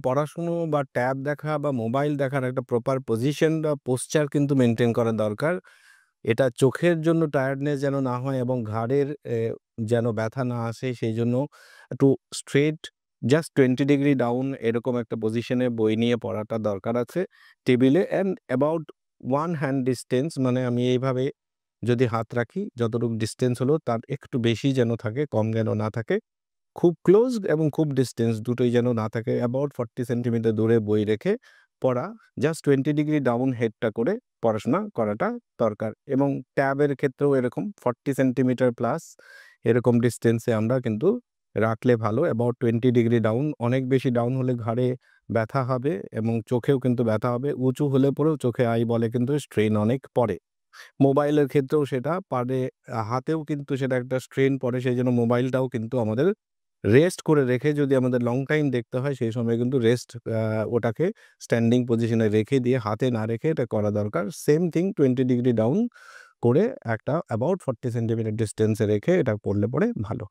পড়াশুনো বা ট্যাব দেখা বা মোবাইল দেখার একটা প্রপার পজিশন বা পোশ্চার কিন্তু মেনটেন করা দরকার। এটা চোখের জন্য টায়ার্ডনেস যেন না হয় এবং ঘাড়ের যেন ব্যথা না আসে সেইজন্য একটু স্ট্রেইট জাস্ট 20 ডিগ্রি ডাউন এরকম একটা পজিশনে বই নিয়ে পড়াটা দরকার আছে টেবিলে অ্যান্ড অ্যাবাউট 1 হ্যান্ড ডিসট্যান্স মানে আমি এইভাবে যদি হাত রাখি যতটুকু ডিসট্যান্স হলো তার একটু বেশি যেন থাকে, কম যেন না থাকে। খুব ক্লোজড এবং খুব ডিসট্যান্স দুটোই যেন না থাকে। অ্যাবাউট 40 সেন্টিমিটার দূরে বই রেখে পড়া, জাস্ট 20 ডিগ্রি ডাউন হেডটা করে পড়াশোনা করাটা দরকার এবং ট্যাবের ক্ষেত্রেও এরকম 40 সেন্টিমিটার প্লাস এরকম ডিসট্যান্সে আমরা কিন্তু রাখলে ভালো। অ্যাবাউট 20 ডিগ্রি ডাউন, অনেক বেশি ডাউন হলে ঘাড়ে ব্যথা হবে এবং চোখেও কিন্তু ব্যথা হবে। উঁচু হলে পরেও চোখে আই বলে কিন্তু স্ট্রেন অনেক পড়ে। মোবাইলের ক্ষেত্রেও সেটা পারে, হাতেও কিন্তু সেটা একটা স্ট্রেন পড়ে। সেইজন্য মোবাইলটাও কিন্তু আমাদের রেস্ট করে রেখে যদি আমাদের লং টাইম দেখতে হয় সেই সময় কিন্তু রেস্ট ওটাকে স্ট্যান্ডিং পজিশনে রেখে দিয়ে হাতে না রেখে এটা করা দরকার। সেম থিং 20 ডিগ্রি ডাউন করে একটা অ্যাবাউট 40 সেন্টিমিটার ডিসট্যান্সে রেখে এটা পড়লে পরে ভালো।